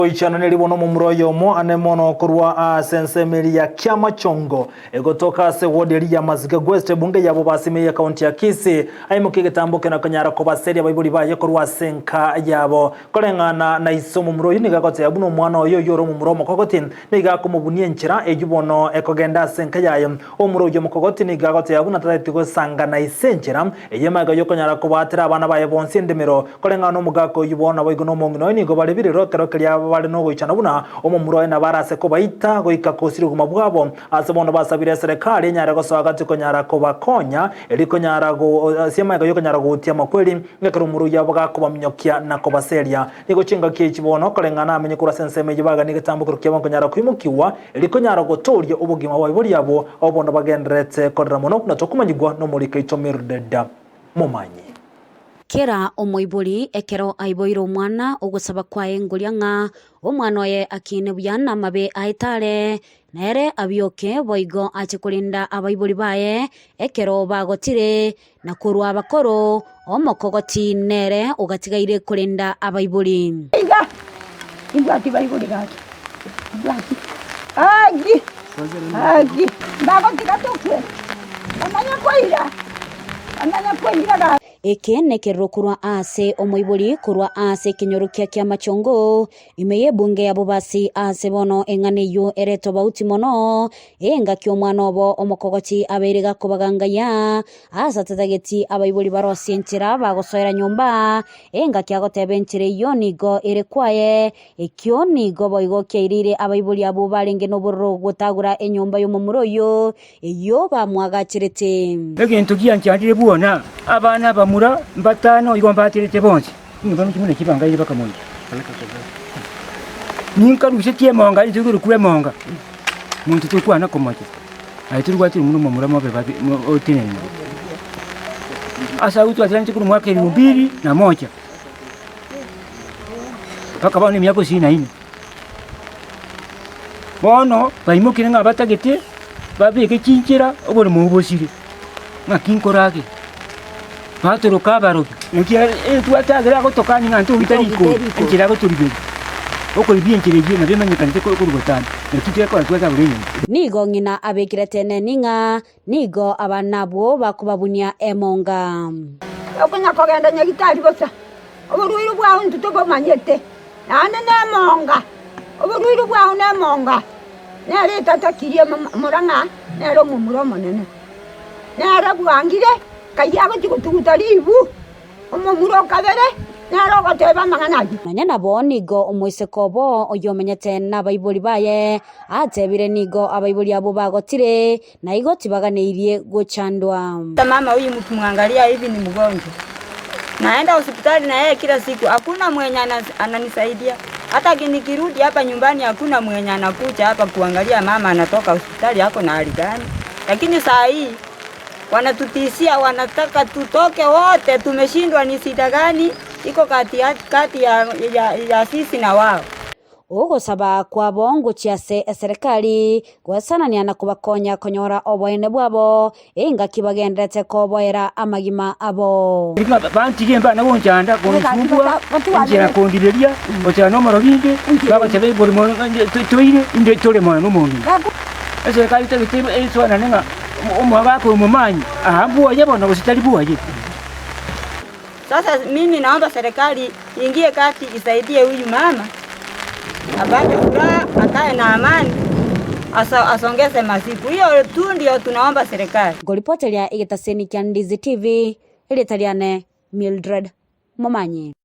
Ichano nilibono mumroyo mo anemono kurwa sensemeli ya Kiama Chongo egotoka se wodi ya Maziga Gweste bunge yabo basime ya kaunti ya Kisii aimuke gitambuke na kanyara ko baseri abayibuli baye kurwa senka yabo kolengana na isomo mumroyo nigakote yabuno mwana oyo yoro mumromo kogotin niga kumubunie nchira ejubono ekogenda senka yayo omroyo mukogoti nigakote yabuna tatiko sanga na isenchira eyemaga yo kanyara ko batira abana baye bonse ndemero kolengana omugako yubona boigono mongino nigo balibiriro kerokeria bali no goichana buna omumuro na barase ko baita goika kosiri kumabwabo asabono basabire serikali nyara go swagati ko nyara ko bakonya eliko nyara go siema yo nyara go utia makweli ngekero muru yabo ko bamnyokia na ko baseria niko chinga kichibono kolengana amenye kura senseme yibaga nigitambuko kiyabo ko nyara kwimukiwa eliko nyara go torie ubugima wabibuli yabo obondo bagendrete kodra mono na tokumanyigwa no muri kaitomirdeda mumanyi Kera omoibuli ekero aiboiro mwana ogusaba kwae ngulianga omwana oye akine buyana mabe aitare nere abioke boigo achikulinda abaibuli baye ekero bagotire na kurwa bakoro omokogoti nere ugatigaire kulinda abaibuli Ibati baibuli gaki ibati agi bagoti katokwe ananya kwaira Eke nekero kurwa ase omoibuli kurwa ase kinyorukia Kiama Chongo imeye bunge ya bobasi ase bono engane yu ereto bauti mono enga kyo mwana obo omokogoti aberega kubagangaya asa tatageti abaibuli barosi entira bagosoera nyumba enga kiagotebe ntire yo nigo erekwaye ekyo nigo boigo keirire abaibuli abo balenge no borro gutagura enyumba yo mumuroyo eyo bamwagachirete ekintu kiyancyandire buona abana mura mbatano igomba atirete bonse niba mukimune kibanga baka moyo ninka rushetie monga izuru kuwe monga muntu tukwana komoje aiturwa tiri muno mumura mabe babi otinene asa utu atlanti kuru mwaka 2001 paka bani myako sina ine bono baimukire nga batagete babike kinchira obole mubosire ngakinkorage Patro kabaro nkia tuatagira gotokani ngantu bitariko ngira goturibiri okolibi nkireje na bemanyikanje ko kurugotana nekitye ko atwaza burenyi nigo ngina abekiretene ninga nigo abanabo bakubabunia emonga okunya kogenda nyagitari bosa oburuiru bwaho ntutobo manyete nane nemonga oburuiru bwaho nemonga nere tatakirie muranga nero mumuro monene nere bwangire kayago chikututalivu omumuro kabere naro goteba manganaji nanya nabo nigo omwisekobo oyomenyete na baibuli baye atebire nigo abaibuli abo bagotire na igoti baganeirie gochandwa mama huyu mtu mwangalia hivi ni mgonjwa naenda hospitali na yeye kila siku hakuna mwenye ananisaidia hata nikirudi hapa nyumbani hakuna mwenye anakuja hapa kuangalia mama anatoka hospitali yako na hali gani lakini saa hii wanatutisia wanataka tutoke wote tumeshindwa ni shida gani iko kati ya sisi na wao Ogo saba kwa bongo chiase serikali gwasana ni anakubakonya konyora oboene bwabo enga kibagendete ko boera amagima abo banti gemba na bonjanda gonsumbwa njira kondileria otano marobinde baba tebe borimotoire inde tole mwana no muntu serikali tebe eso ananenga omwabako mumanyi ahambuwa yabona usitali buwaje. Sasa mimi naomba serikali ingie kati isaidie huyu mama apate furaha akae na amani asongeze masiku hiyo tu ndio tunaomba serikali. Golipotelia igetaseni kya Ndizi TV ile taliane Mildred Momanyi.